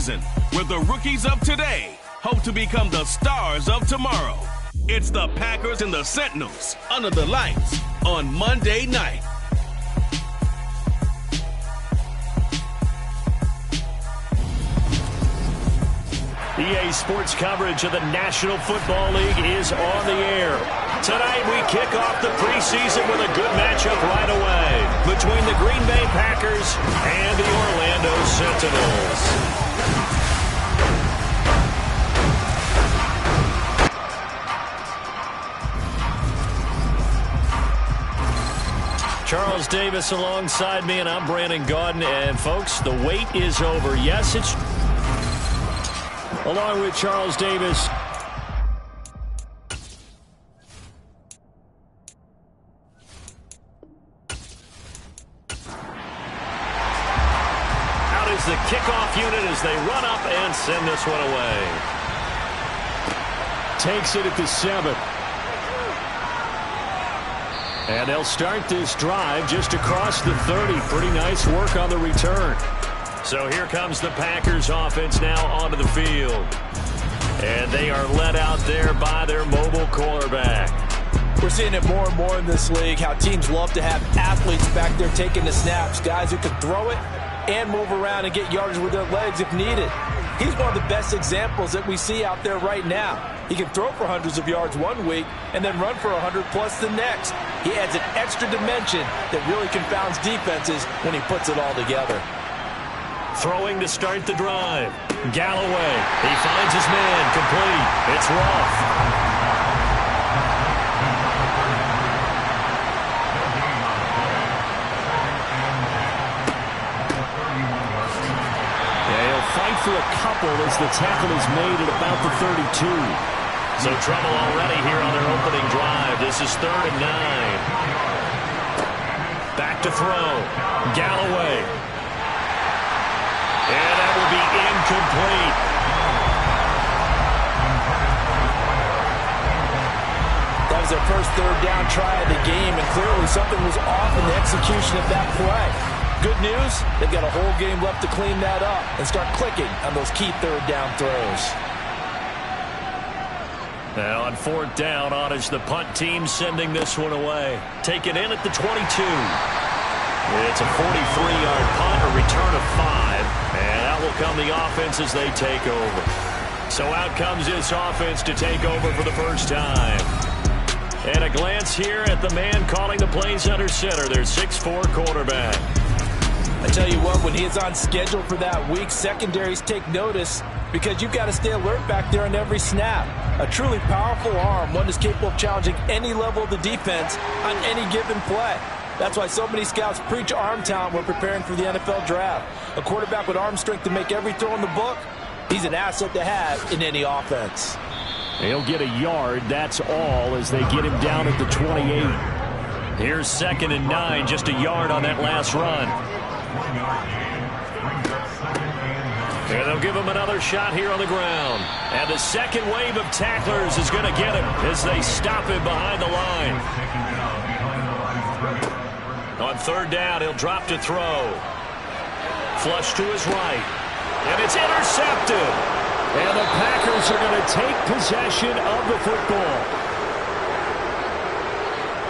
season, where the rookies of today hope to become the stars of tomorrow. It's the Packers and the Sentinels under the lights on Monday night. EA Sports coverage of the National Football League is on the air. Tonight we kick off the preseason with a good matchup right away between the Green Bay Packers and the Orlando Sentinels. Charles Davis alongside me, and I'm Brandon Gaudin. And folks, the wait is over. Yes, it's along with Charles Davis. Out is the kickoff unit as they run up and send this one away. Takes it at the 7. And they'll start this drive just across the 30. Pretty nice work on the return. So here comes the Packers offense now onto the field. And they are led out there by their mobile quarterback. We're seeing it more and more in this league, how teams love to have athletes back there taking the snaps, guys who can throw it and move around and get yardage with their legs if needed. He's one of the best examples that we see out there right now. He can throw for hundreds of yards one week and then run for 100+ the next. He adds an extra dimension that really confounds defenses when he puts it all together. Throwing to start the drive. Galloway. He finds his man. Complete. It's Roth. Yeah, he'll fight for a couple as the tackle is made at about the 32. So trouble already here on their opening drive. This is 3rd and 9. Back to throw. Galloway. And that will be incomplete. That was their first 3rd down try of the game, and clearly something was off in the execution of that play. Good news, they've got a whole game left to clean that up and start clicking on those key 3rd down throws. Now on 4th down, on is the punt team sending this one away. Take it in at the 22. It's a 43-yard punt, a return of 5. And out will come the offense as they take over. So out comes this offense to take over for the first time. And a glance here at the man calling the plays under center, their 6'4" quarterback. I tell you what, when he is on schedule for that week, secondaries take notice because you've got to stay alert back there on every snap. A truly powerful arm, one that's capable of challenging any level of the defense on any given play. That's why so many scouts preach arm talent when preparing for the NFL draft. A quarterback with arm strength to make every throw in the book, he's an asset to have in any offense. He'll get a yard, that's all, as they get him down at the 28. Here's 2nd and 9, just a yard on that last run. And they'll give him another shot here on the ground. And the second wave of tacklers is going to get him as they stop him behind the line. On 3rd down, he'll drop to throw. Flush to his right. And it's intercepted. And the Packers are going to take possession of the football.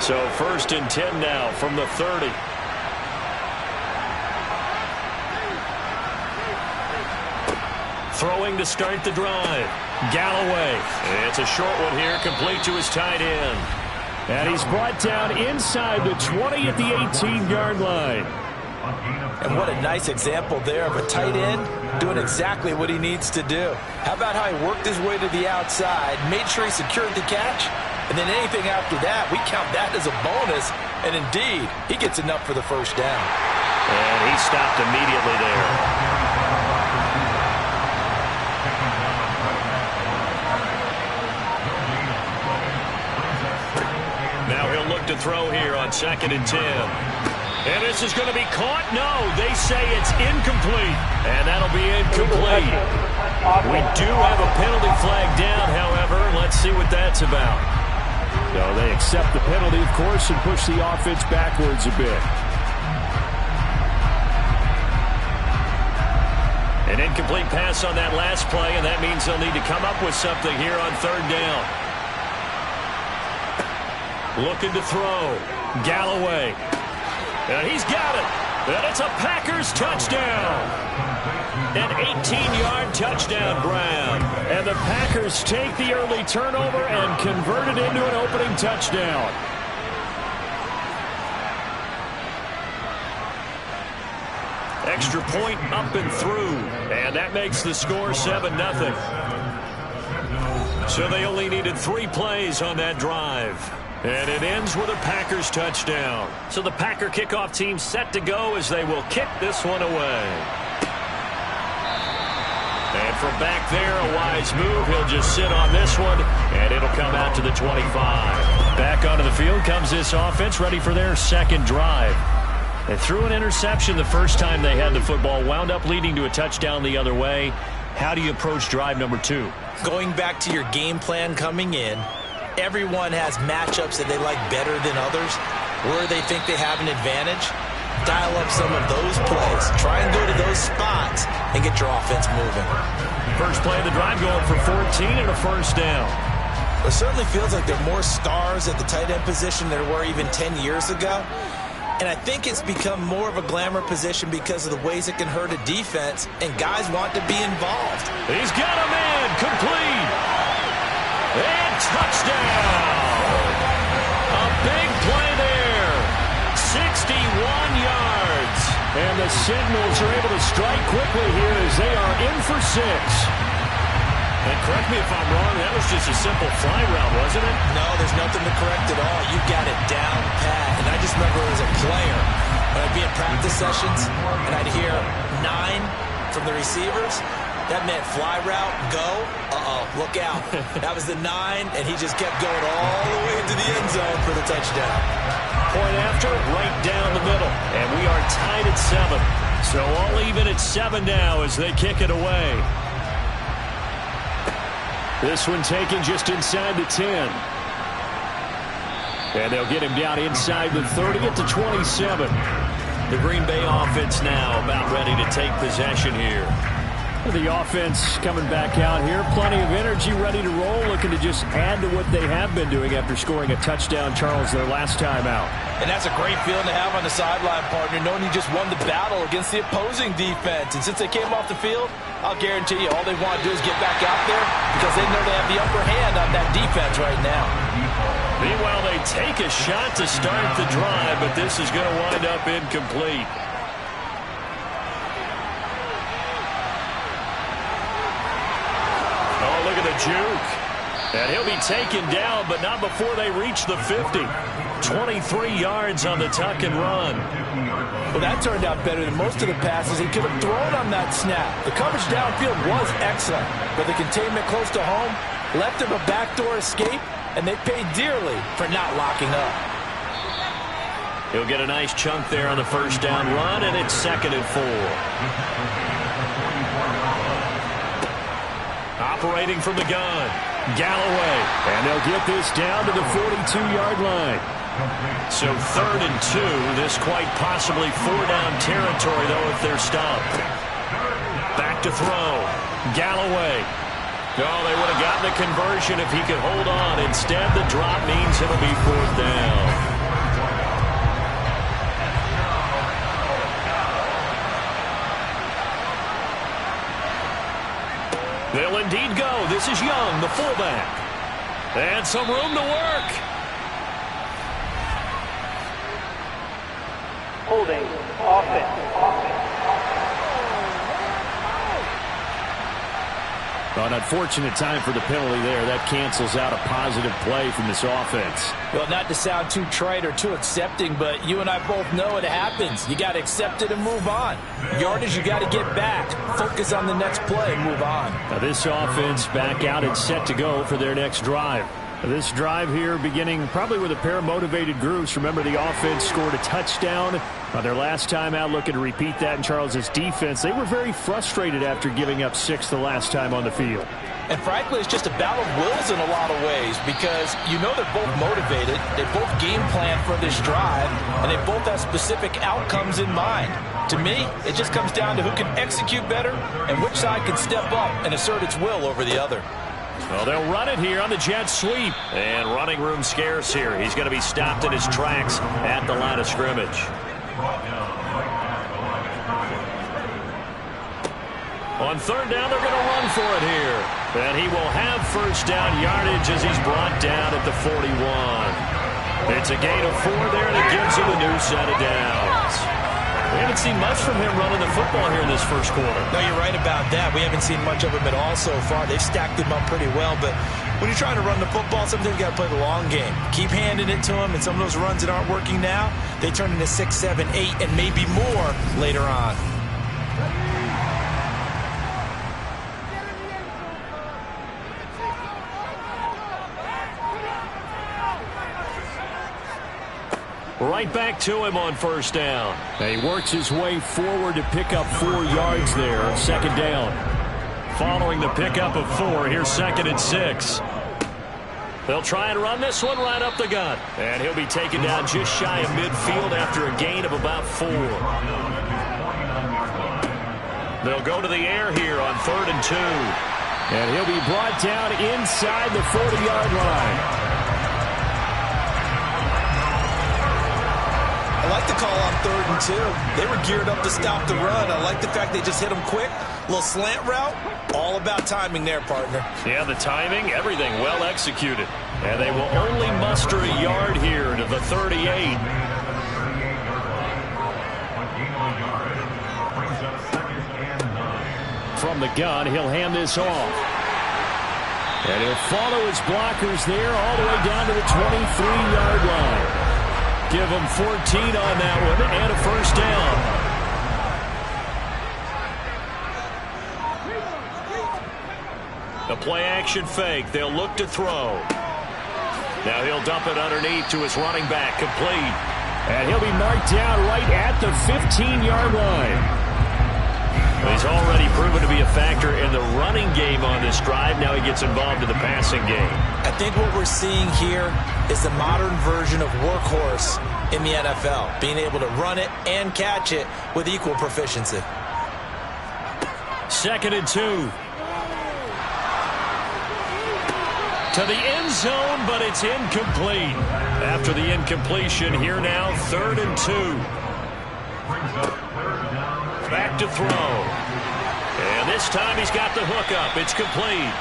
So 1st and 10 now from the 30. Throwing to start the drive. Galloway. It's a short one here, complete to his tight end. And he's brought down inside the 20 at the 18-yard line. And what a nice example there of a tight end doing exactly what he needs to do. How about how he worked his way to the outside, made sure he secured the catch, and then anything after that, we count that as a bonus. And indeed, he gets enough for the first down. And he stopped immediately there. Now he'll look to throw here on 2nd and 10. And this is going to be caught. No, they say it's incomplete. And that'll be incomplete. We do have a penalty flag down, however. Let's see what that's about. No, they accept the penalty, of course, and push the offense backwards a bit. An incomplete pass on that last play, and that means they'll need to come up with something here on third down. Looking to throw. Galloway. And he's got it. And it's a Packers touchdown. An 18-yard touchdown grab. And the Packers take the early turnover and convert it into an opening touchdown. Extra point up and through. And that makes the score 7-0. So they only needed 3 plays on that drive. And it ends with a Packers touchdown. So the Packer kickoff team set to go as they will kick this one away. And from back there, a wise move. He'll just sit on this one, and it'll come out to the 25. Back onto the field comes this offense, ready for their second drive. They threw an interception the first time they had the football, wound up leading to a touchdown the other way. How do you approach drive number 2? Going back to your game plan coming in, everyone has matchups that they like better than others, where they think they have an advantage. Dial up some of those plays. Try and go to those spots and get your offense moving. First play of the drive going for 14 and a first down. It certainly feels like there are more stars at the tight end position than there were even 10 years ago. And I think it's become more of a glamour position because of the ways it can hurt a defense, and guys want to be involved. He's got a man complete. And touchdown. A big play there. 61 yards. And the Sentinels are able to strike quickly here as they are in for 6. And correct me if I'm wrong, that was just a simple fly route, wasn't it? No, there's nothing to correct at all. You got it down pat. And I just remember as a player, when I'd be in practice sessions and I'd hear 9 from the receivers, that meant fly route, go, look out. That was the 9, and he just kept going all the way into the end zone for the touchdown. Point after, right down the middle. And we are tied at 7. So all even at 7 now as they kick it away. This one taken just inside the 10. And they'll get him down inside the 30 at the 27. The Green Bay offense now about ready to take possession here. The offense coming back out here. Plenty of energy, ready to roll, looking to just add to what they have been doing after scoring a touchdown, Charles, their last time out. And that's a great feeling to have on the sideline, partner, knowing you just won the battle against the opposing defense. And since they came off the field, I'll guarantee you all they want to do is get back out there because they know they have the upper hand on that defense right now. Meanwhile, they take a shot to start the drive, but this is going to wind up incomplete. Oh, look at the juke. And he'll be taken down, but not before they reach the 50. 23 yards on the tuck and run. Well, that turned out better than most of the passes he could have thrown on that snap. The coverage downfield was excellent, but the containment close to home left him a backdoor escape, and they paid dearly for not locking up. He'll get a nice chunk there on the first down run, and it's 2nd and 4. Operating from the gun, Galloway. And they'll get this down to the 42-yard line. So 3rd and 2. This quite possibly 4-down territory, though, if they're stopped. Back to throw. Galloway. Oh, they would have gotten the conversion if he could hold on. Instead, the drop means it'll be 4th down. They'll indeed go. This is Young, the fullback. And some room to work. Holding, offense. An unfortunate time for the penalty there. That cancels out a positive play from this offense. Well, not to sound too trite or too accepting, but you and I both know it happens. You got to accept it and move on. Yardage, you got to get back. Focus on the next play and move on. Now this offense back out and set to go for their next drive. This drive here beginning probably with a pair of motivated groups. Remember, the offense scored a touchdown on their last time out. Looking to repeat that in Charles' defense. They were very frustrated after giving up 6 the last time on the field. And frankly, it's just a battle of wills in a lot of ways because you know they're both motivated. They both game plan for this drive, and they both have specific outcomes in mind. To me, it just comes down to who can execute better and which side can step up and assert its will over the other. Well, they'll run it here on the jet sweep. And running room scarce here. He's going to be stopped in his tracks at the line of scrimmage. On third down, they're going to run for it here. And he will have first down yardage as he's brought down at the 41. It's a gain of 4 there, and it gives him a new set of downs. We haven't seen much from him running the football here in this first quarter. No, you're right about that. We haven't seen much of him at all so far. They've stacked him up pretty well, but when you're trying to run the football, sometimes you got to play the long game. Keep handing it to him, and some of those runs that aren't working now, they turn into 6, 7, 8, and maybe more later on. Right back to him on first down. He works his way forward to pick up 4 yards there on second down. Following the pickup of 4, here's 2nd and 6. They'll try and run this one right up the gut. And he'll be taken down just shy of midfield after a gain of about 4. They'll go to the air here on 3rd and 2. And he'll be brought down inside the 40-yard line. I like the call on 3rd and 2. They were geared up to stop the run. I like the fact they just hit them quick. A little slant route. All about timing there, partner. Yeah, the timing, everything well executed. And they will only muster a yard here to the 38. From the gun, he'll hand this off. And he'll follow his blockers there all the way down to the 23-yard line. Give him 14 on that one and a first down. The play-action fake. They'll look to throw. Now he'll dump it underneath to his running back. Complete. And he'll be marked down right at the 15-yard line. He's already proven to be a factor in the running game on this drive. Now he gets involved in the passing game. I think what we're seeing here is the modern version of workhorse in the NFL, being able to run it and catch it with equal proficiency. 2nd and 2. To the end zone, but it's incomplete. After the incompletion, here now, 3rd and 2. Back to throw. And this time he's got the hook up. It's complete.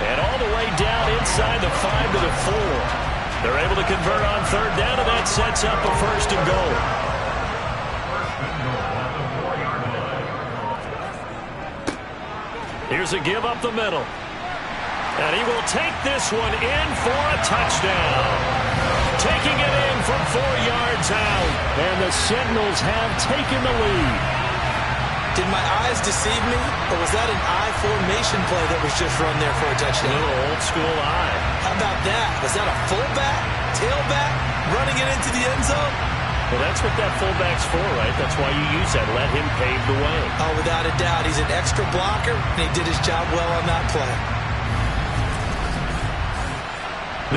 And all the way down inside the 5 to the 4. They're able to convert on 3rd down, and that sets up a 1st and goal. Here's a give up the middle. And he will take this one in for a touchdown. Taking it in from 4 yards out. And the Sentinels have taken the lead. Did my eyes deceive me, or was that an I formation play that was just run there for a touchdown? A little old school eye. How about that? Was that a fullback, tailback, running it into the end zone? Well, that's what that fullback's for, right? That's why you use that. Let him pave the way. Oh, without a doubt. He's an extra blocker, and he did his job well on that play.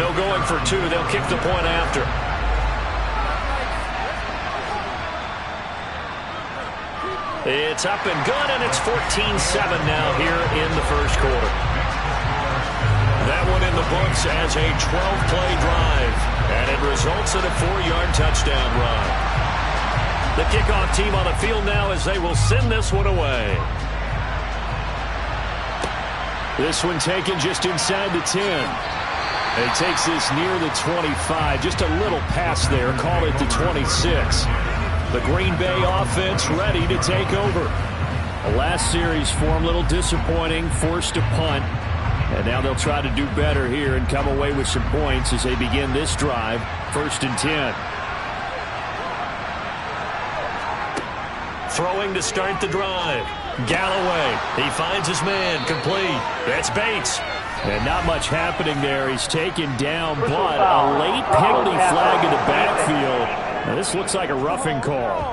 No going for 2. They'll kick the point after. It's up and good, and it's 14-7 now here in the first quarter. That one in the books as a 12-play drive, and it results in a 4-yard touchdown run. The kickoff team on the field now as they will send this one away. This one taken just inside the 10. He takes this near the 25. Just a little pass there. Call it the 26. The Green Bay offense ready to take over. The last series for him, a little disappointing, forced to punt. And now they'll try to do better here and come away with some points as they begin this drive. 1st and 10. Throwing to start the drive. Galloway, he finds his man, complete. That's Bates. And not much happening there. He's taken down, but a late penalty flag in the backfield. Now this looks like a roughing call.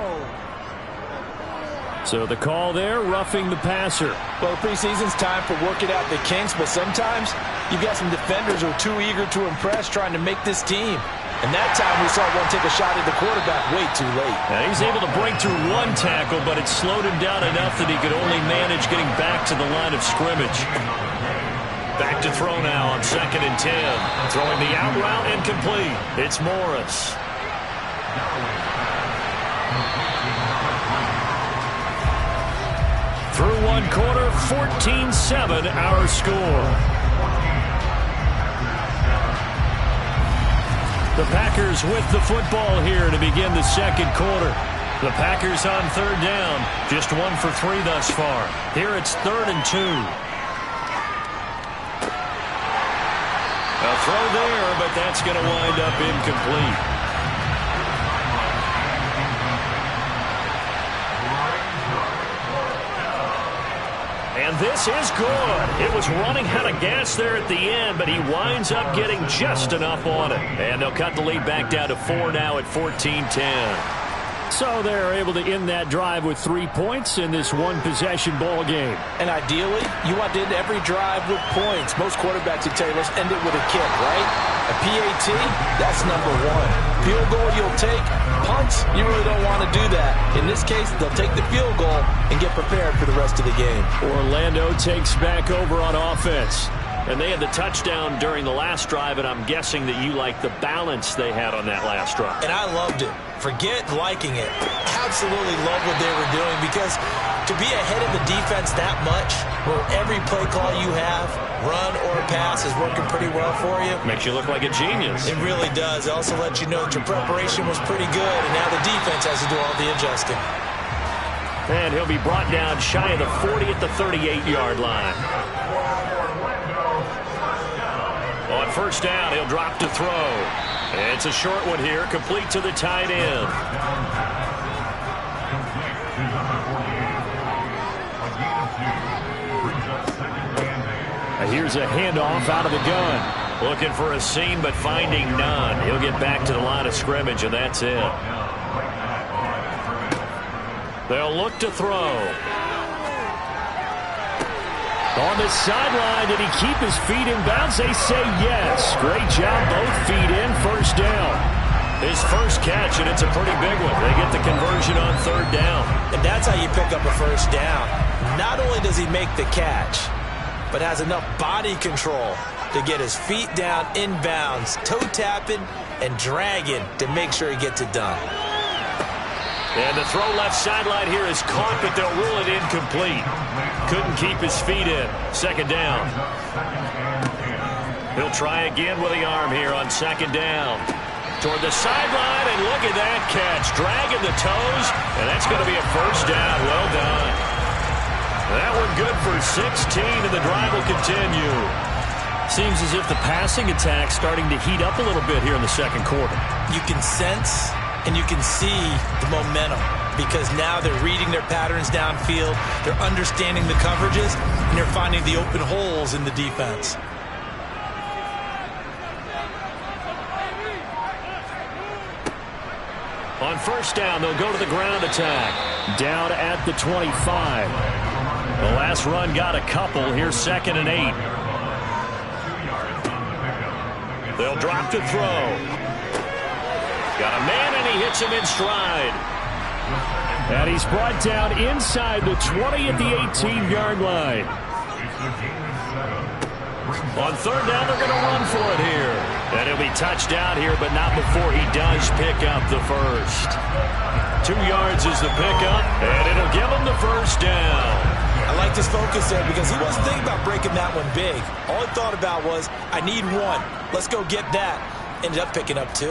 So the call there, roughing the passer. Well, preseason's time for working out the kinks, but sometimes you've got some defenders who are too eager to impress trying to make this team. And that time we saw one take a shot at the quarterback way too late. Now he's able to break through one tackle, but it slowed him down enough that he could only manage getting back to the line of scrimmage. Back to throw now on 2nd and 10. Throwing the out route incomplete. It's Morris. Through one quarter, 14-7 our score. The Packers with the football here to begin the second quarter. The Packers on 3rd down. Just 1 for 3 thus far. Here it's 3rd and 2. A throw there, but that's going to wind up incomplete. And this is good. It was running out of gas there at the end, but he winds up getting just enough on it. And they'll cut the lead back down to 4 now at 14-10. So they're able to end that drive with 3 points in this one-possession ball game. And ideally, you want to end every drive with points. Most quarterbacks would tell you, let's end it with a kick, right? A PAT, that's number 1. Field goal you'll take. Punts, you really don't want to do that. In this case, they'll take the field goal and get prepared for the rest of the game. Orlando takes back over on offense. And they had the touchdown during the last drive, and I'm guessing that you like the balance they had on that last drive. And I loved it. Forget liking it. Absolutely love what they were doing, because to be ahead of the defense that much, where every play call you have, run or pass, is working pretty well for you. Makes you look like a genius. It really does. It also lets you know that your preparation was pretty good, and now the defense has to do all the adjusting. And he'll be brought down shy of the 40 at the 38-yard line. On 1st down, he'll drop to throw. It's a short one here, complete to the tight end. Here's a handoff out of the gun. Looking for a seam, but finding none. He'll get back to the line of scrimmage, and that's it. They'll look to throw. On the sideline, did he keep his feet in bounds? They say yes. Great job, both feet in, 1st down. His first catch, and it's a pretty big one. They get the conversion on 3rd down. And that's how you pick up a 1st down. Not only does he make the catch, but has enough body control to get his feet down in bounds, toe tapping and dragging to make sure he gets it done. And the throw left sideline here is caught, but they'll rule it incomplete. Couldn't keep his feet in. 2nd down. He'll try again with the arm here on 2nd down. Toward the sideline, and look at that catch. Dragging the toes, and that's going to be a 1st down. Well done. That one good for 16, and the drive will continue. Seems as if the passing attack's starting to heat up a little bit here in the second quarter. You can sense and you can see the momentum, because now they're reading their patterns downfield, they're understanding the coverages, and they're finding the open holes in the defense. On 1st down, they'll go to the ground attack. Down at the 25. The last run got a couple. Here's 2nd and 8. They'll drop to throw. Got a man, and he hits him in stride. And he's brought down inside the 20 at the 18-yard line. On 3rd down, they're going to run for it here. And he'll be touched down here, but not before he does pick up the 1st. 2 yards is the pickup, and it'll give him the 1st down. I like this focus there, because he wasn't thinking about breaking that one big. All he thought about was, I need 1. Let's go get that. Ended up picking up 2.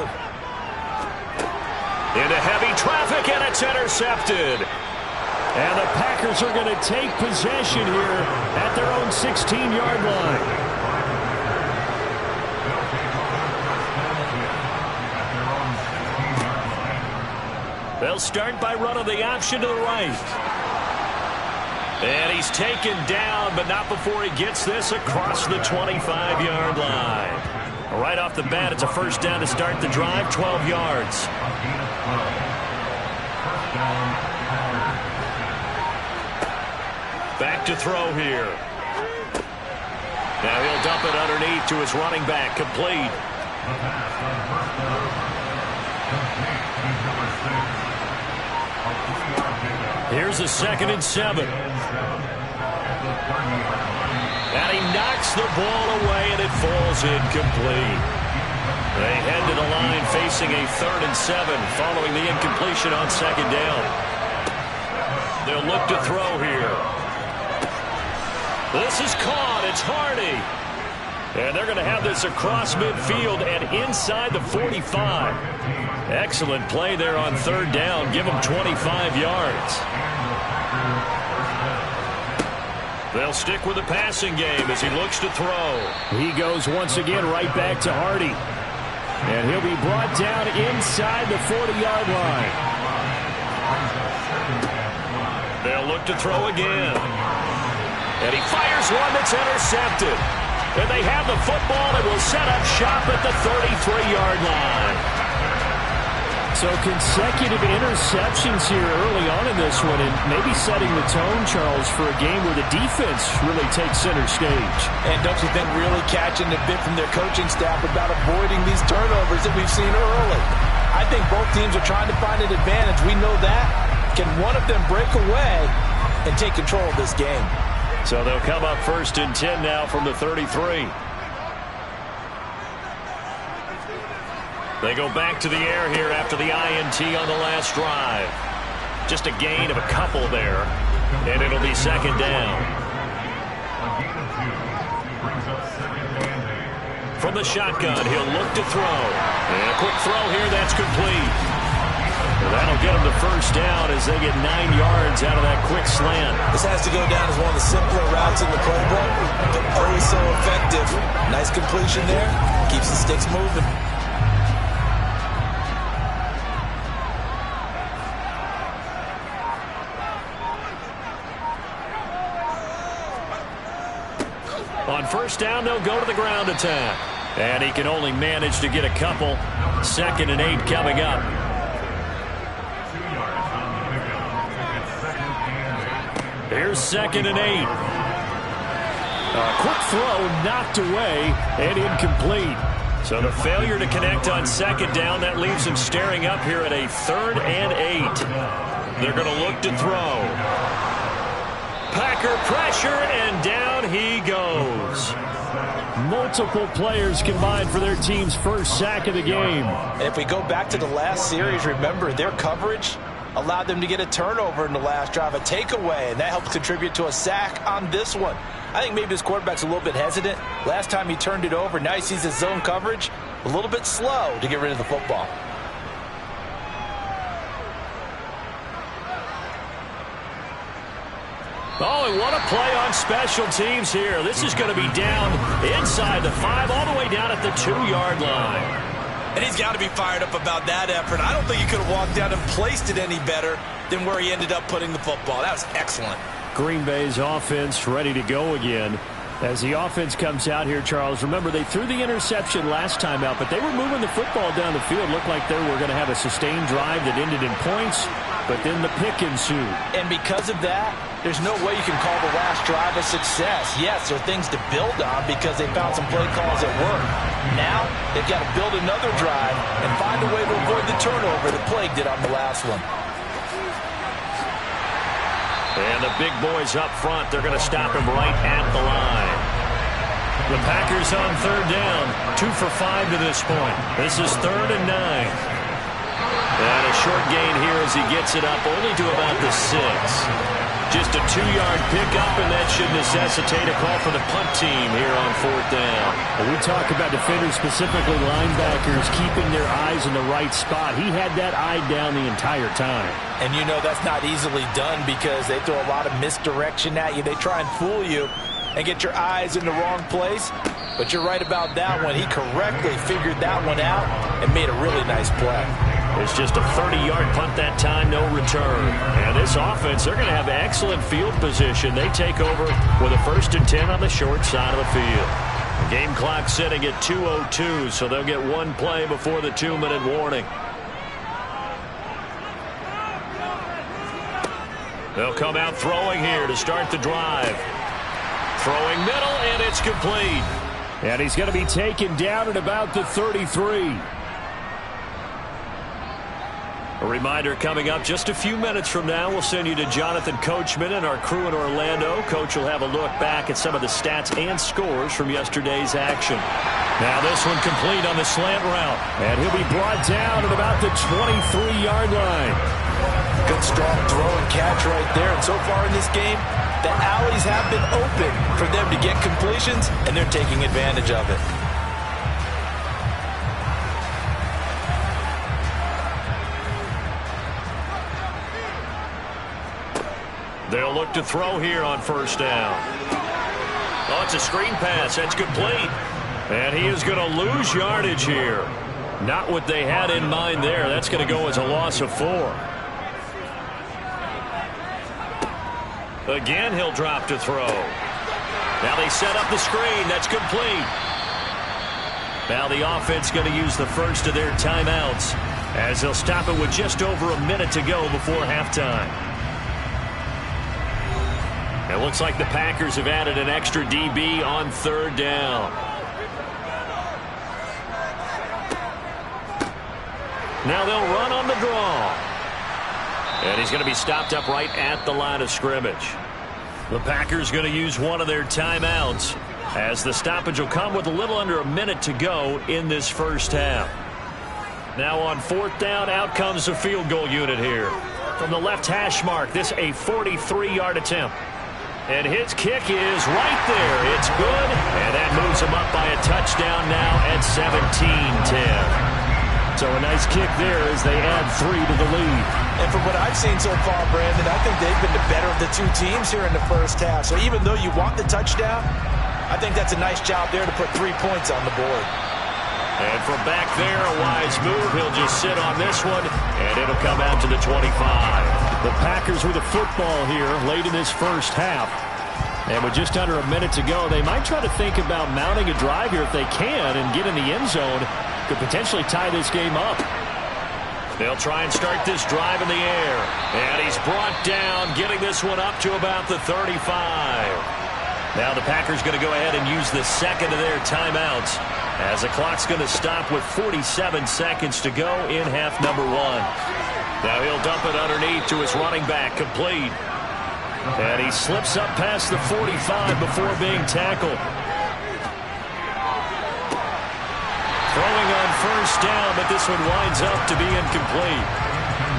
Into heavy traffic, and it's intercepted. And the Packers are going to take possession here at their own 16-yard line. They'll start by running the option to the right. And he's taken down, but not before he gets this across the 25-yard line. Right off the bat, it's a 1st down to start the drive, 12 yards. Back to throw here. Now he'll dump it underneath to his running back, complete. Here's a 2nd and 7. And he knocks the ball away, and it falls incomplete. They head to the line facing a 3rd and 7 following the incompletion on 2nd down. They'll look to throw here. This is caught. It's Hardy. And they're going to have this across midfield and inside the 45. Excellent play there on 3rd down. Give them 25 yards. They'll stick with the passing game as he looks to throw. He goes once again right back to Hardy. And he'll be brought down inside the 40-yard line. They'll look to throw again. And he fires one that's intercepted. And they have the football and will set up shop at the 33-yard line. So consecutive interceptions here early on in this one, and maybe setting the tone, Charles, for a game where the defense really takes center stage. And don't you think really catching a bit from their coaching staff about avoiding these turnovers that we've seen early? I think both teams are trying to find an advantage. We know that. Can one of them break away and take control of this game? So they'll come up 1st and 10 now from the 33. They go back to the air here after the INT on the last drive. Just a gain of a couple there, and it'll be 2nd down. From the shotgun, he'll look to throw. And a quick throw here, that's complete. Well, that'll get them to 1st down as they get 9 yards out of that quick slant. This has to go down as one of the simpler routes in the playbook, but always so effective. Nice completion there. Keeps the sticks moving. On 1st down, they'll go to the ground attack. And he can only manage to get a couple. 2nd and 8 coming up. Here's 2nd and 8. A quick throw knocked away and incomplete. So the failure to connect on 2nd down, that leaves him staring up here at a 3rd and 8. They're going to look to throw. Packer pressure, and down he goes. Multiple players combined for their team's 1st sack of the game. And if we go back to the last series, remember, their coverage allowed them to get a turnover in the last drive, a takeaway, and that helped contribute to a sack on this one. I think maybe this quarterback's a little bit hesitant. Last time he turned it over, now he sees his zone coverage a little bit slow to get rid of the football. Oh, and what a play on special teams here. This is going to be down inside the 5, all the way down at the 2-yard line. And he's got to be fired up about that effort. I don't think he could have walked down and placed it any better than where he ended up putting the football. That was excellent. Green Bay's offense ready to go again. As the offense comes out here, Charles, remember they threw the interception last time out, but they were moving the football down the field. Looked like they were going to have a sustained drive that ended in points, but then the pick ensued. And because of that, there's no way you can call the last drive a success. Yes, there are things to build on because they found some play calls that work. Now, they've got to build another drive and find a way to avoid the turnover that plagued it on the last one. And the big boys up front, they're going to stop him right at the line. The Packers on 3rd down, 2 for 5 to this point. This is 3rd and 9. And a short gain here as he gets it up only to about the 6. Just a 2-yard pickup, and that should necessitate a call for the punt team here on 4th down. Well, we talk about defenders, specifically linebackers, keeping their eyes in the right spot. He had that eye down the entire time. And you know that's not easily done because they throw a lot of misdirection at you. They try and fool you and get your eyes in the wrong place. But you're right about that one. He correctly figured that one out and made a really nice play. It's just a 30-yard punt that time, no return. And this offense, they're going to have excellent field position. They take over with a 1st and 10 on the short side of the field. Game clock sitting at 2:02, so they'll get one play before the 2-minute warning. They'll come out throwing here to start the drive. Throwing middle, and it's complete. And he's going to be taken down at about the 33. A reminder coming up just a few minutes from now. We'll send you to Jonathan Coachman and our crew in Orlando. Coach will have a look back at some of the stats and scores from yesterday's action. Now this one complete on the slant route. And he'll be brought down at about the 23-yard line. Good strong throw and catch right there. And so far in this game, the alleys have been open for them to get completions, and they're taking advantage of it. They'll look to throw here on first down. Oh, it's a screen pass. That's complete. And he is going to lose yardage here. Not what they had in mind there. That's going to go as a loss of 4. Again, he'll drop to throw. Now they set up the screen. That's complete. Now the offense going to use the first of their timeouts as they'll stop it with just over a minute to go before halftime. It looks like the Packers have added an extra DB on third down. Now they'll run on the draw. And he's going to be stopped up right at the line of scrimmage. The Packers going to use one of their timeouts as the stoppage will come with a little under a minute to go in this first half. Now on fourth down, out comes the field goal unit here. From the left hash mark, this a 43-yard attempt. And his kick is right there. It's good. And that moves him up by a touchdown now at 17-10. So a nice kick there as they add 3 to the lead. And from what I've seen so far, Brandon, I think they've been the better of the two teams here in the first half. So even though you want the touchdown, I think that's a nice job there to put 3 points on the board. And from back there, a wise move. He'll just sit on this one, and it'll come out to the 25. The Packers with a football here late in this first half. And with just under a minute to go, they might try to think about mounting a drive here if they can and get in the end zone. Could potentially tie this game up. They'll try and start this drive in the air. And he's brought down, getting this one up to about the 35. Now the Packers going to go ahead and use the second of their timeouts as the clock's going to stop with 47 seconds to go in half number 1. Now he'll dump it underneath to his running back, complete. And he slips up past the 45 before being tackled. Throwing on first down, but this one winds up to be incomplete.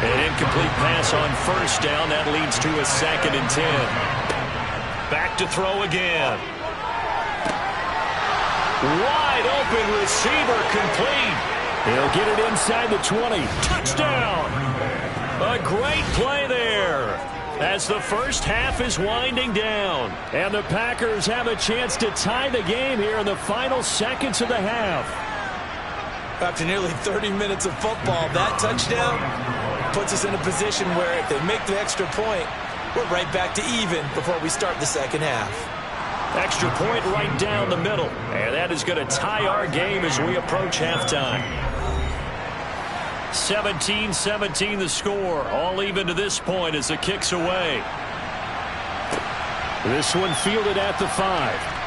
An incomplete pass on first down. That leads to a 2nd and 10. Back to throw again. Wide open receiver, complete. He'll get it inside the 20. Touchdown! A great play there as the first half is winding down. And the Packers have a chance to tie the game here in the final seconds of the half. After nearly 30 minutes of football, that touchdown puts us in a position where if they make the extra point, we're right back to even before we start the second half. Extra point right down the middle. And that is going to tie our game as we approach halftime. 17-17 the score. All even to this point as the kick's away. This one fielded at the 5.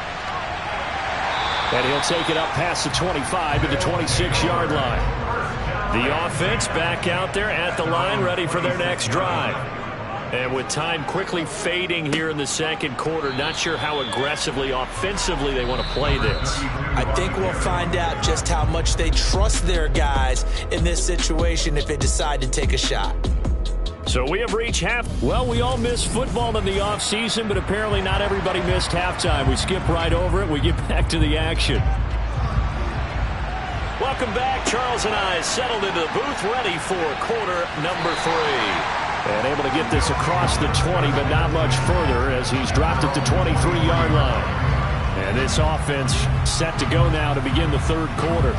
And he'll take it up past the 25 to the 26-yard line. The offense back out there at the line, ready for their next drive. And with time quickly fading here in the second quarter, not sure how aggressively, offensively they want to play this. I think we'll find out just how much they trust their guys in this situation if they decide to take a shot. So we have reached half. Well, we all miss football in the offseason, but apparently not everybody missed halftime. We skip right over it. We get back to the action. Welcome back. Charles and I settled into the booth, ready for quarter number 3. And able to get this across the 20, but not much further as he's dropped it to 23-yard line. And this offense set to go now to begin the third quarter.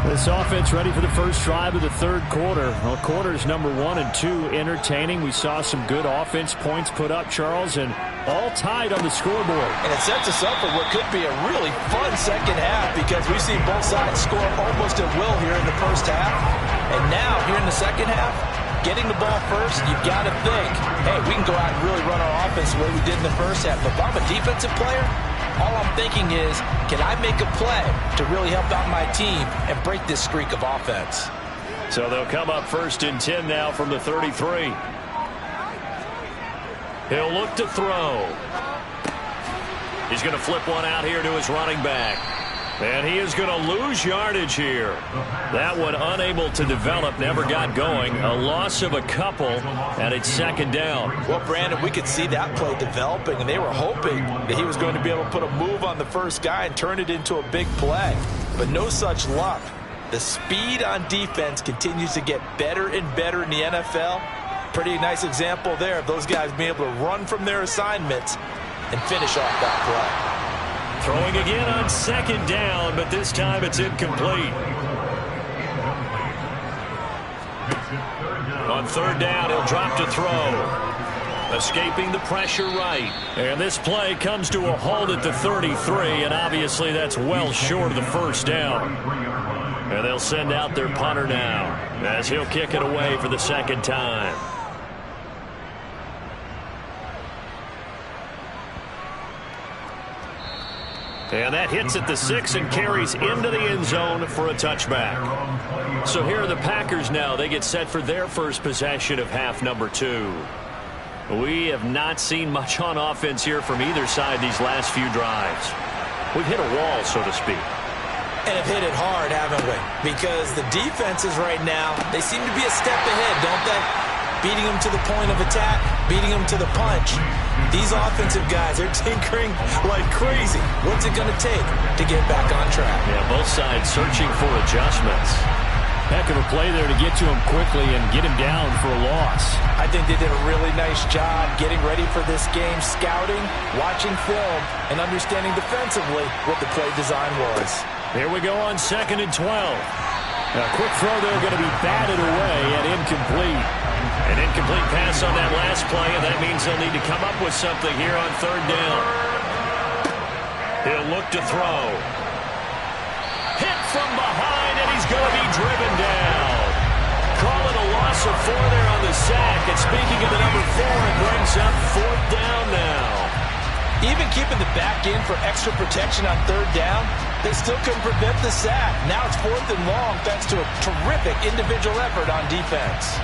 This offense ready for the first drive of the third quarter. Well, quarters number 1 and 2 entertaining. We saw some good offense points put up, Charles, and all tied on the scoreboard. And it sets us up for what could be a really fun second half because we've seen both sides score almost at will here in the first half. And now, here in the second half, getting the ball first, you've got to think, hey, we can go out and really run our offense the way we did in the first half. But if I'm a defensive player, all I'm thinking is, can I make a play to really help out my team and break this streak of offense? So they'll come up 1st and 10 now from the 33. He'll look to throw. He's going to flip one out here to his running back. And he is going to lose yardage here. That one unable to develop, never got going. A loss of a couple, and it's 2nd down. Well, Brandon, we could see that play developing, and they were hoping that he was going to be able to put a move on the first guy and turn it into a big play. But no such luck. The speed on defense continues to get better and better in the NFL. Pretty nice example there of those guys being able to run from their assignments and finish off that play. Throwing again on 2nd down, but this time it's incomplete. On 3rd down, he'll drop to throw. Escaping the pressure right. And this play comes to a halt at the 33, and obviously that's well short of the 1st down. And they'll send out their punter now, as he'll kick it away for the 2nd time. And that hits at the 6 and carries into the end zone for a touchback. So here are the Packers now. They get set for their first possession of half number 2. We have not seen much on offense here from either side these last few drives. We've hit a wall, so to speak. And have hit it hard, haven't we? Because the defenses right now, they seem to be a step ahead, don't they? Beating them to the point of attack, beating them to the punch. These offensive guys, they're tinkering like crazy. What's it going to take to get back on track? Yeah, both sides searching for adjustments. Heck of a play there to get to him quickly and get him down for a loss. I think they did a really nice job getting ready for this game, scouting, watching film, and understanding defensively what the play design was. Here we go on 2nd and 12. A quick throw there going to be batted away and incomplete. An incomplete pass on that last play, and that means they'll need to come up with something here on 3rd down. He'll look to throw. Hit from behind, and he's going to be driven down. Call it a loss of 4 there on the sack. And speaking of the number 4, it brings up 4th down now. Even keeping the back in for extra protection on 3rd down, they still couldn't prevent the sack. Now it's 4th and long thanks to a terrific individual effort on defense.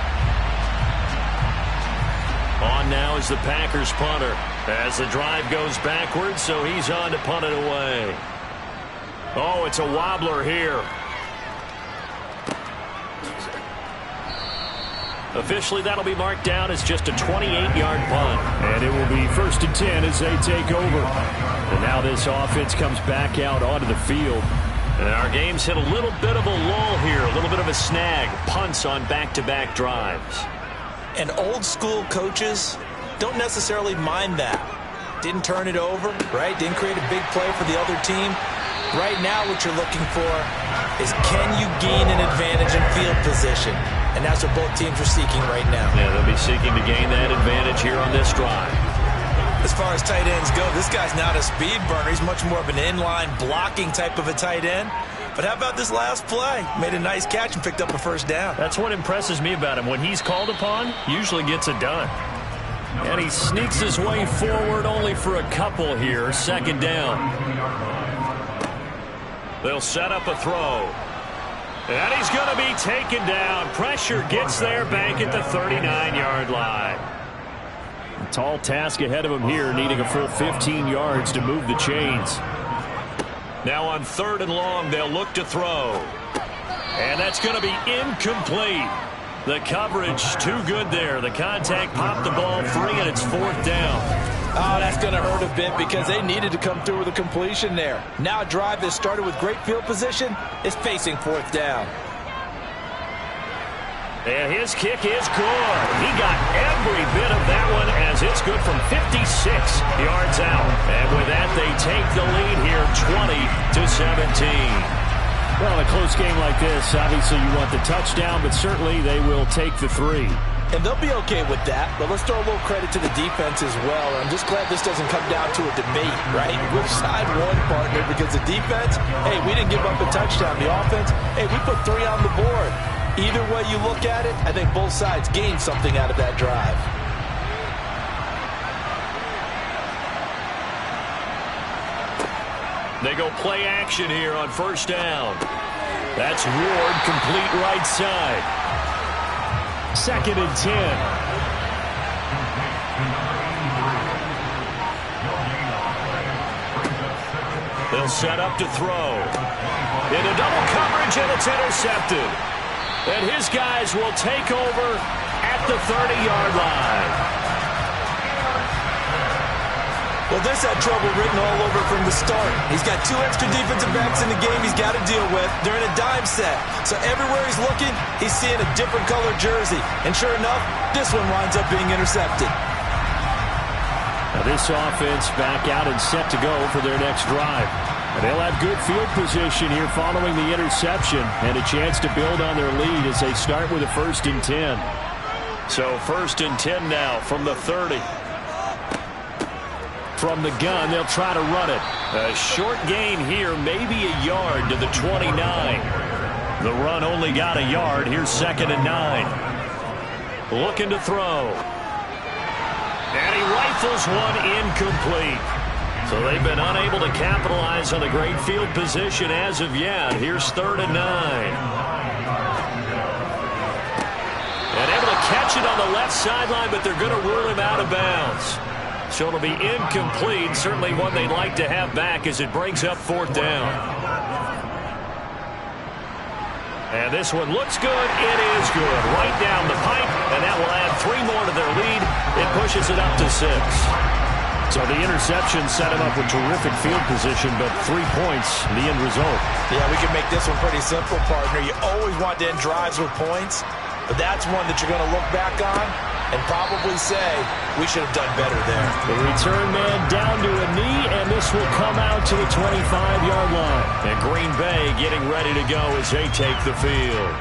On now is the Packers punter as the drive goes backwards, so he's on to punt it away. Oh, it's a wobbler here. Officially, that'll be marked down as just a 28-yard punt. And it will be 1st and 10 as they take over. And now this offense comes back out onto the field. And our game's hit a little bit of a lull here, a little bit of a snag. Punts on back-to-back drives. And old-school coaches don't necessarily mind that. Didn't turn it over, right? Didn't create a big play for the other team. Right now what you're looking for is can you gain an advantage in field position? And that's what both teams are seeking right now. Yeah, they'll be seeking to gain that advantage here on this drive. As far as tight ends go, this guy's not a speed burner. He's much more of an inline blocking type of a tight end. But how about this last play? Made a nice catch and picked up a 1st down. That's what impresses me about him. When he's called upon, usually gets it done. And he sneaks his way forward only for a couple here. 2nd down. They'll set up a throw. And he's going to be taken down. Pressure gets there back at the 39-yard line. A tall task ahead of him here, needing a full 15 yards to move the chains. Now on 3rd and long, they'll look to throw. And that's going to be incomplete. The coverage too good there. The contact popped the ball free, and it's 4th down. Oh, that's going to hurt a bit because they needed to come through with a completion there. Now a drive that started with great field position is facing 4th down. And his kick is good. He got every bit of that one as it's good from 56 yards out. And with that, they take the lead here 20-17. Well, in a close game like this, obviously you want the touchdown, but certainly they will take the 3. And they'll be okay with that, but let's throw a little credit to the defense as well. I'm just glad this doesn't come down to a debate, right? Which side won, partner? Because the defense, hey, we didn't give up a touchdown. The offense, hey, we put 3 on the board. Either way you look at it, I think both sides gained something out of that drive. They go play action here on first down. That's Ward, complete right side. 2nd and 10. They'll set up to throw. Into double coverage, and it's intercepted. And his guys will take over at the 30-yard line. Well, this had trouble written all over from the start. He's got 2 extra defensive backs in the game he's got to deal with during a dime set. So everywhere he's looking, he's seeing a different colored jersey. And sure enough, this one winds up being intercepted. Now this offense back out and set to go for their next drive. And they'll have good field position here following the interception and a chance to build on their lead as they start with a 1st and 10. So 1st and 10 now from the 30. From the gun, they'll try to run it. A short gain here, maybe a yard to the 29. The run only got a yard. Here's 2nd and 9. Looking to throw. And he rifles one incomplete. So they've been unable to capitalize on the great field position as of yet. Here's 3rd and 9. And able to catch it on the left sideline, but they're going to rule him out of bounds. So it'll be incomplete. Certainly one they'd like to have back as it brings up 4th down. And this one looks good. It is good. Right down the pipe, and that will add 3 more to their lead. It pushes it up to 6. So the interception set him up with terrific field position, but 3 points, the end result. Yeah, we can make this one pretty simple, partner. You always want to end drives with points, but that's one that you're going to look back on and probably say, we should have done better there. The return man down to a knee, and this will come out to the 25-yard line. And Green Bay getting ready to go as they take the field.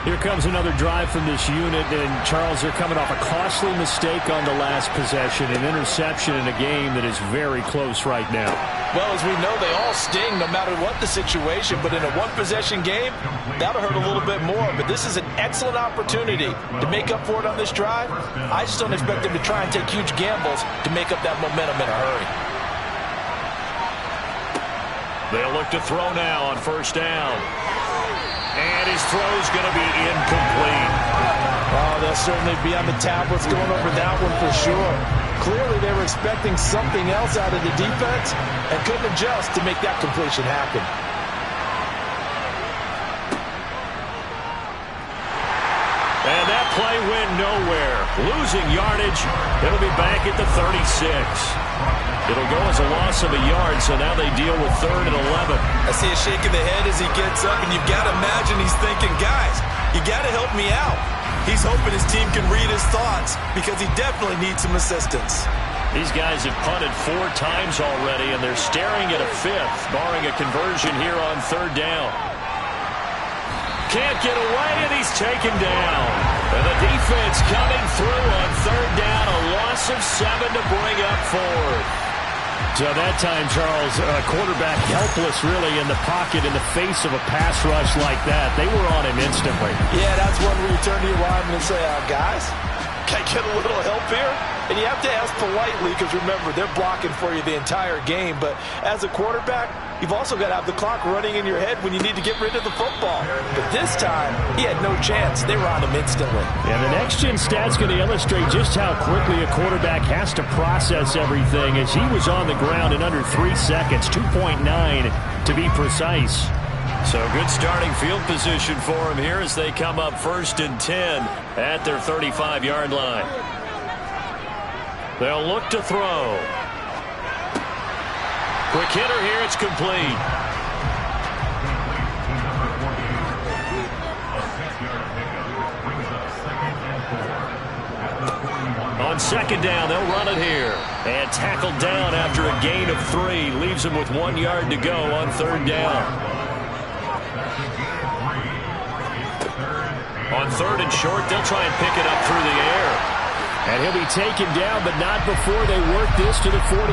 Here comes another drive from this unit, and Charles, they're coming off a costly mistake on the last possession, an interception in a game that is very close right now. Well, as we know, they all sting no matter what the situation, but in a one-possession game, that'll hurt a little bit more. But this is an excellent opportunity to make up for it on this drive. I just don't expect them to try and take huge gambles to make up that momentum in a hurry. They'll look to throw now on first down. And his throw's going to be incomplete. Oh, they'll certainly be on the tablets going over that one for sure. Clearly, they were expecting something else out of the defense and couldn't adjust to make that completion happen. And that play went nowhere. Losing yardage. It'll be back at the 36. It'll go as a loss of a yard, so now they deal with 3rd and 11. I see a shake of the head as he gets up, and you've got to imagine he's thinking, guys, you got to help me out. He's hoping his team can read his thoughts because he definitely needs some assistance. These guys have punted 4 times already, and they're staring at a 5th, barring a conversion here on 3rd down. Can't get away, and he's taken down. And the defense coming through on 3rd down, a loss of 7 to bring up 4th. So that time, Charles, quarterback helpless really in the pocket in the face of a pass rush like that. They were on him instantly. Yeah, that's when we turn to your lineman and say, guys, can I get a little help here? And you have to ask politely because, remember, they're blocking for you the entire game. But as a quarterback, you've also got to have the clock running in your head when you need to get rid of the football. But this time, he had no chance. They were on him instantly. And the next-gen stat's going to illustrate just how quickly a quarterback has to process everything as he was on the ground in under 3 seconds, 2.9 to be precise. So good starting field position for him here as they come up 1st and 10 at their 35-yard line. They'll look to throw. Quick hitter here, it's complete. On 2nd down, they'll run it here. And tackled down after a gain of 3. Leaves him with 1 yard to go on 3rd down. On 3rd and short, they'll try and pick it up through the air. And he'll be taken down, but not before they work this to the 45.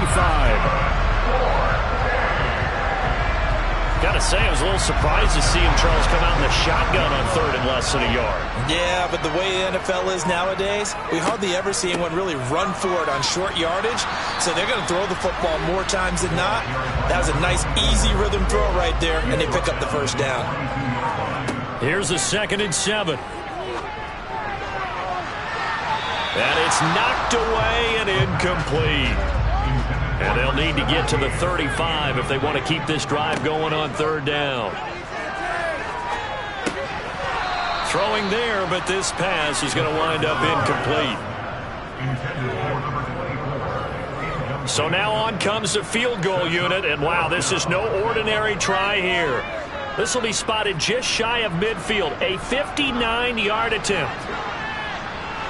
Got a say I was a little surprised to see him, Charles, come out in the shotgun on third and less than a yard. Yeah, but the way the NFL is nowadays, we hardly ever see anyone really run for it on short yardage. So they're going to throw the football more times than not. That was a nice, easy rhythm throw right there, and they pick up the first down. Here's a 2nd and 7. And it's knocked away and incomplete. And they'll need to get to the 35 if they want to keep this drive going on 3rd down. Throwing there, but this pass is going to wind up incomplete. So now on comes the field goal unit, and wow, this is no ordinary try here. This will be spotted just shy of midfield, a 59-yard attempt.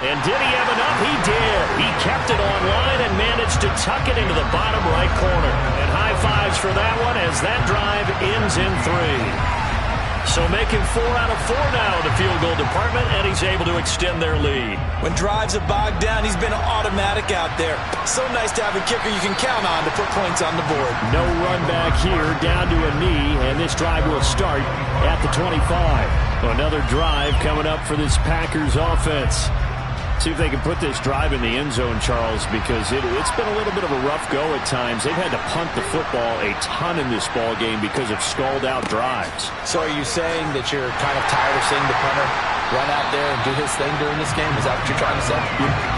And did he have enough? He did. He kept it on line and managed to tuck it into the bottom right corner. And high fives for that one as that drive ends in 3. So making 4 out of 4 now in the field goal department, and he's able to extend their lead. When drives are bogged down, he's been an automatic out there. So nice to have a kicker you can count on to put points on the board. No run back here, down to a knee, and this drive will start at the 25. Another drive coming up for this Packers offense. See if they can put this drive in the end zone, Charles, because it's been a little bit of a rough go at times. They've had to punt the football a ton in this ball game because of stalled-out drives. So are you saying that you're kind of tired of seeing the punter run out there and do his thing during this game? Is that what you're trying to say?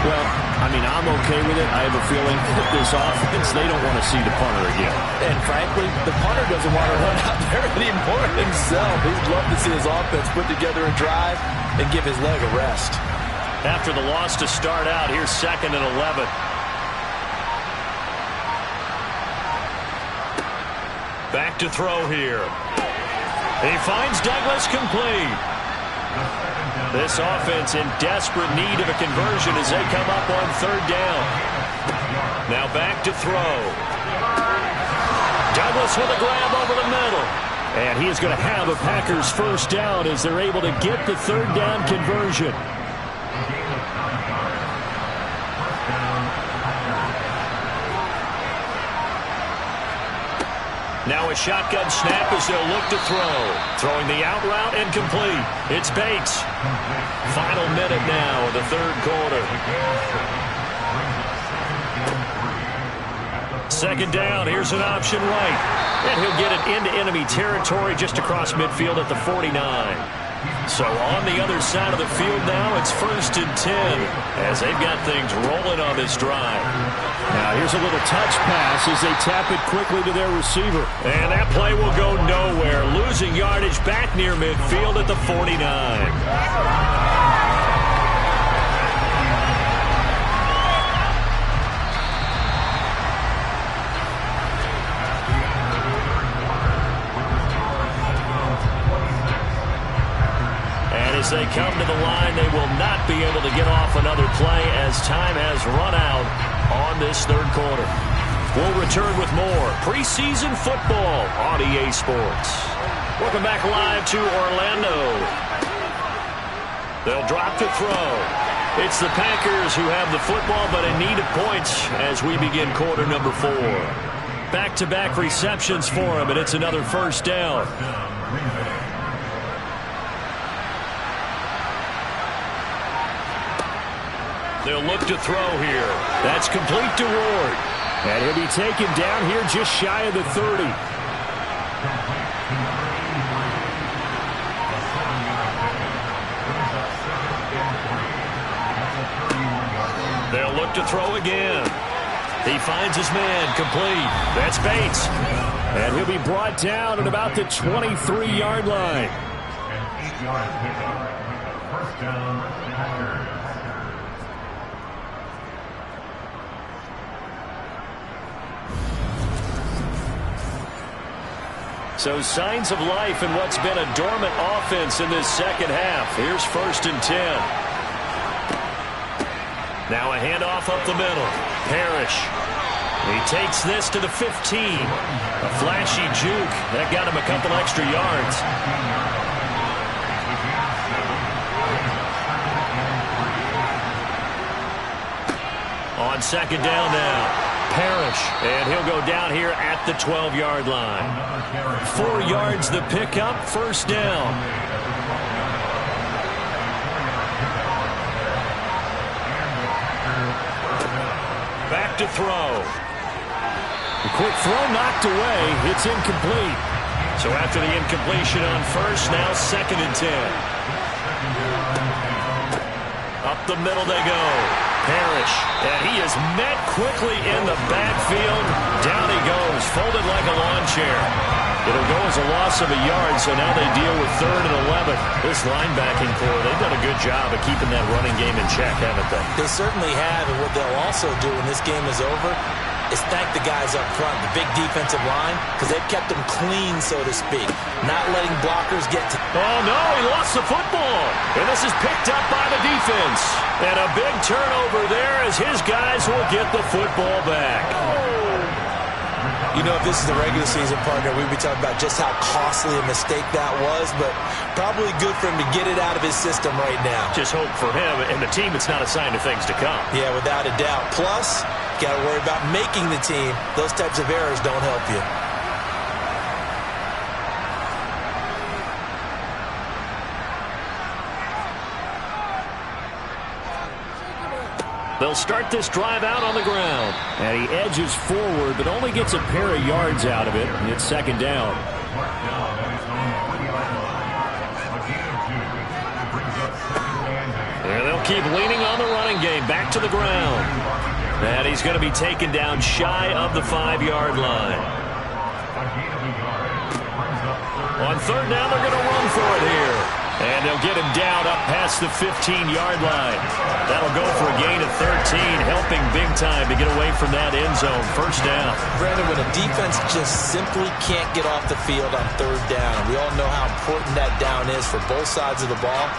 Well, I mean, I'm okay with it. I have a feeling that this offense, they don't want to see the punter again. And frankly, the punter doesn't want to run out there anymore himself. He'd love to see his offense put together a drive and give his leg a rest. After the loss to start out, here's 2nd and 11. Back to throw here. He finds Douglas complete. This offense in desperate need of a conversion as they come up on 3rd down. Now back to throw. Douglas with a grab over the middle. And he is going to have a Packers first down as they're able to get the 3rd down conversion. Now a shotgun snap as they'll look to throw. Throwing the out route and complete. It's Bates. Final minute now of the 3rd quarter. 2nd down. Here's an option right. And he'll get it into enemy territory just across midfield at the 49. So on the other side of the field now, it's 1st and 10 as they've got things rolling on this drive. Now here's a little touch pass as they tap it quickly to their receiver. And that play will go nowhere, losing yardage back near midfield at the 49. As they come to the line, they will not be able to get off another play as time has run out on this 3rd quarter. We'll return with more preseason football on EA Sports. Welcome back live to Orlando. They'll drop to throw. It's the Packers who have the football, but in need of points as we begin quarter number 4. Back-to-back receptions for him, and it's another 1st down. They'll look to throw here. That's complete to Ward. And he'll be taken down here just shy of the 30. They'll look to throw again. He finds his man complete. That's Bates. And he'll be brought down at about the 23-yard line. An 8-yard pickup. First down, Packers. So signs of life in what's been a dormant offense in this 2nd half. Here's 1st and 10. Now a handoff up the middle. Parrish. He takes this to the 15. A flashy juke. That got him a couple extra yards. On 2nd down now. Parrish, and he'll go down here at the 12-yard line. 4 yards the pickup, first down. Back to throw. The quick throw knocked away. It's incomplete. So after the incompletion on first, now 2nd and 10. Up the middle they go. Parrish, and he is met quickly in the backfield. Down he goes, folded like a lawn chair. It'll go as a loss of a yard, so now they deal with 3rd and 11. This linebacking core, they've done a good job of keeping that running game in check, haven't they? They certainly have, and what they'll also do when this game is over is thank the guys up front, the big defensive line, because they've kept them clean, so to speak, not letting blockers get to... Oh, no, he lost the football. And this is picked up by the defense. And a big turnover there as his guys will get the football back. You know, if this is the regular season, partner, we'd be talking about just how costly a mistake that was, but probably good for him to get it out of his system right now. Just hope for him and the team it's not a sign of things to come. Yeah, without a doubt. Plus, got to worry about making the team. Those types of errors don't help you. They'll start this drive out on the ground. And he edges forward, but only gets a pair of yards out of it, and it's 2nd down. And they'll keep leaning on the running game. Back to the ground. And he's going to be taken down shy of the 5-yard line. On 3rd down, they're going to run for it here. And they'll get him down up past the 15-yard line. That'll go for a gain of 13, helping big time to get away from that end zone. First down. Brandon, when a defense just simply can't get off the field on 3rd down, we all know how important that down is for both sides of the ball.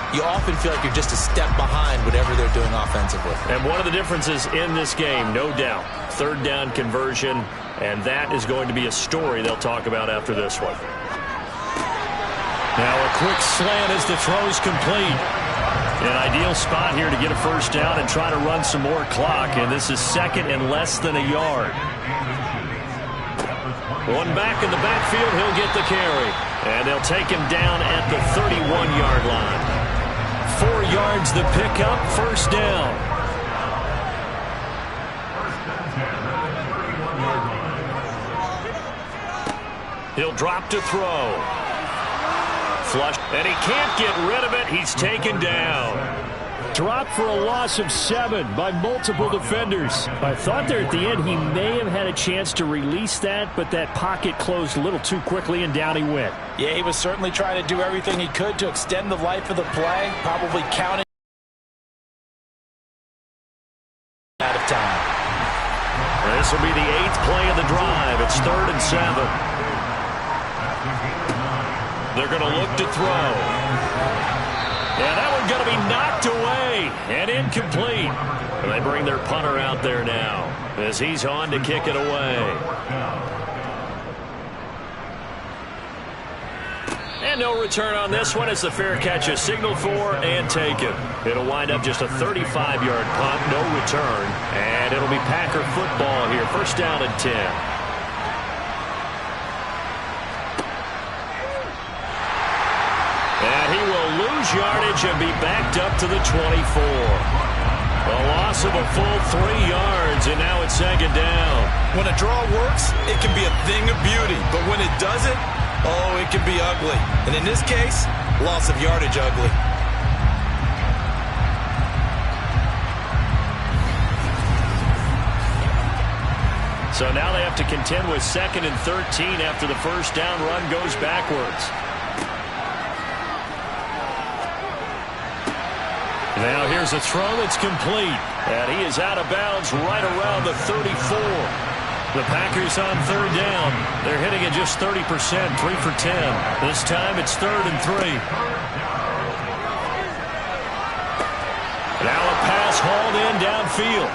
You often feel like you're just a step behind whatever they're doing offensively. And one of the differences in this game, no doubt, 3rd down conversion, and that is going to be a story they'll talk about after this one. Now a quick slant as the throw's complete. An ideal spot here to get a first down and try to run some more clock, and this is 2nd and less than a yard. One back in the backfield, he'll get the carry. And they'll take him down at the 31-yard line. 4 yards the pickup, first down. He'll drop to throw. Flush, and he can't get rid of it. He's taken down. Dropped for a loss of 7 by multiple defenders. I thought there at the end he may have had a chance to release that, but that pocket closed a little too quickly, and down he went. Yeah, he was certainly trying to do everything he could to extend the life of the play, probably counting out of time. This will be the 8th play of the drive. It's 3rd and 7. They're going to look to throw. And that one's going to be knocked away and incomplete. And they bring their punter out there now as he's on to kick it away. And no return on this one as the fair catch is signaled for and taken. It'll wind up just a 35-yard punt, no return. And it'll be Packer football here. First down and 10. And he will lose yardage and be backed up to the 24. A loss of a full 3 yards, and now it's 2nd down. When a draw works, it can be a thing of beauty. But when it doesn't, oh, it can be ugly. And in this case, loss of yardage ugly. So now they have to contend with 2nd and 13 after the first down run goes backwards. Now here's a throw that's complete. And he is out of bounds right around the 34. The Packers on 3rd down. They're hitting at just 30%, 3 for 10. This time it's 3rd and 3. Now a pass hauled in downfield.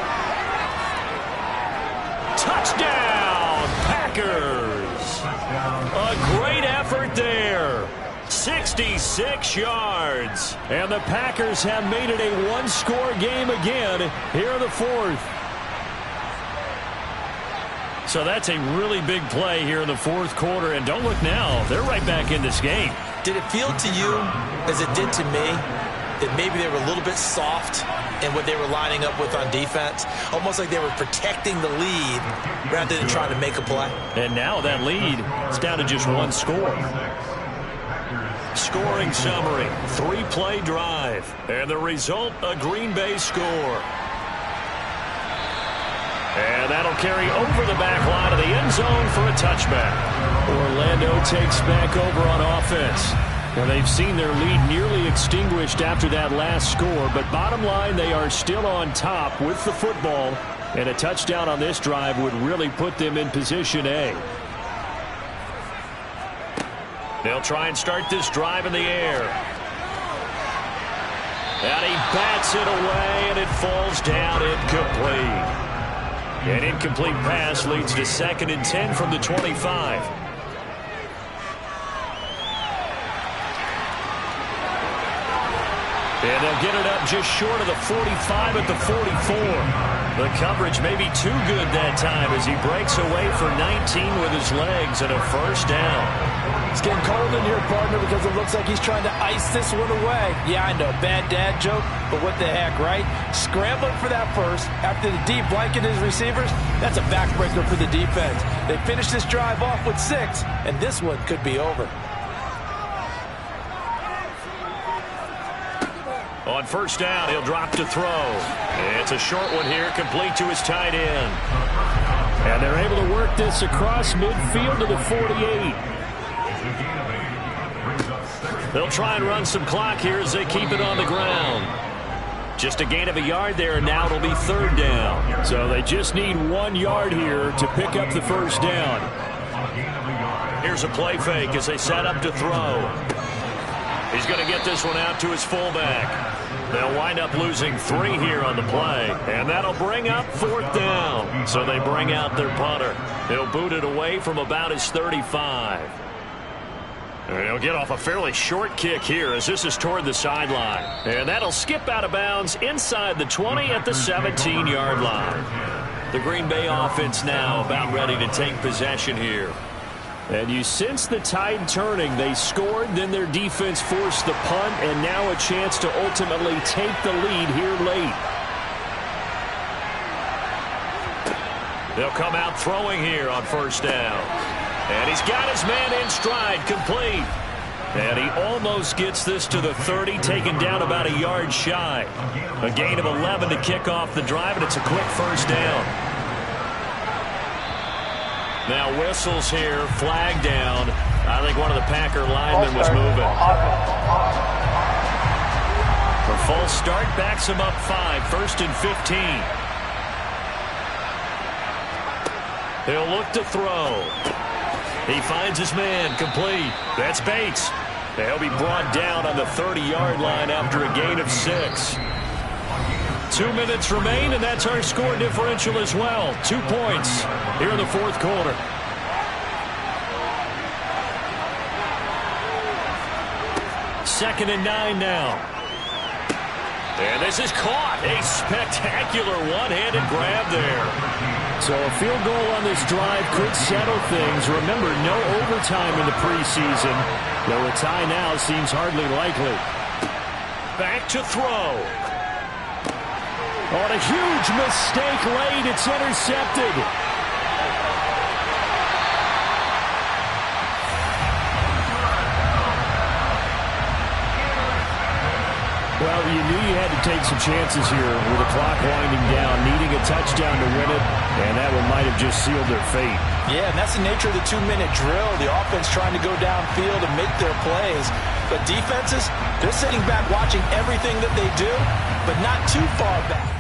Touchdown, Packers. A great effort there. 66 yards. And the Packers have made it a one-score game again here in the 4th. So that's a really big play here in the fourth quarter. And don't look now. They're right back in this game. Did it feel to you, as it did to me, that maybe they were a little bit soft in what they were lining up with on defense? Almost like they were protecting the lead rather than trying to make a play. And now that lead is down to just one score. Scoring summary, 3-play drive. And the result, a Green Bay score. And that'll carry over the back line of the end zone for a touchback. Orlando takes back over on offense. Now they've seen their lead nearly extinguished after that last score, but bottom line, they are still on top with the football, and a touchdown on this drive would really put them in position A. They'll try and start this drive in the air. And he bats it away, and it falls down incomplete. An incomplete pass leads to 2nd and 10 from the 25. And they'll get it up just short of the 45 at the 44. The coverage may be too good that time as he breaks away for 19 with his legs and a first down. It's getting cold in here, partner, because it looks like he's trying to ice this one away. Yeah, I know, bad dad joke, but what the heck, right? Scrambling for that first after the deep blanket his receivers. That's a backbreaker for the defense. They finish this drive off with 6, and this one could be over. On first down, he'll drop to throw. It's a short one here, complete to his tight end. And they're able to work this across midfield to the 48. They'll try and run some clock here as they keep it on the ground. Just a gain of a yard there, and now it'll be 3rd down. So they just need 1 yard here to pick up the first down. Here's a play fake as they set up to throw. He's going to get this one out to his fullback. They'll wind up losing 3 here on the play, and that'll bring up 4th down. So they bring out their punter. He'll boot it away from about his 35. And he'll get off a fairly short kick here as this is toward the sideline. And that'll skip out of bounds inside the 20 at the 17-yard line. The Green Bay offense now about ready to take possession here. And you sense the tide turning. They scored, then their defense forced the punt, and now a chance to ultimately take the lead here late. They'll come out throwing here on first down. And he's got his man in stride, complete. And he almost gets this to the 30, taken down about a yard shy. A gain of 11 to kick off the drive, and it's a quick first down. Now whistles here, flag down. I think one of the Packer linemen was moving. The false start backs him up 5, 1st and 15. He'll look to throw. He finds his man, complete. That's Bates. He'll be brought down on the 30-yard line after a gain of 6. 2 minutes remain, and that's our score differential as well. 2 points here in the fourth quarter. Second and 9 now. And this is caught. A spectacular one-handed grab there. So a field goal on this drive could settle things. Remember, no overtime in the preseason, though a tie now seems hardly likely. Back to throw. On a huge mistake late, it's intercepted. Well, you knew you had to take some chances here with the clock winding down, needing a touchdown to win it, and that one might have just sealed their fate. Yeah, and that's the nature of the 2-minute drill. The offense trying to go downfield and make their plays. But defenses, they're sitting back watching everything that they do, but not too far back.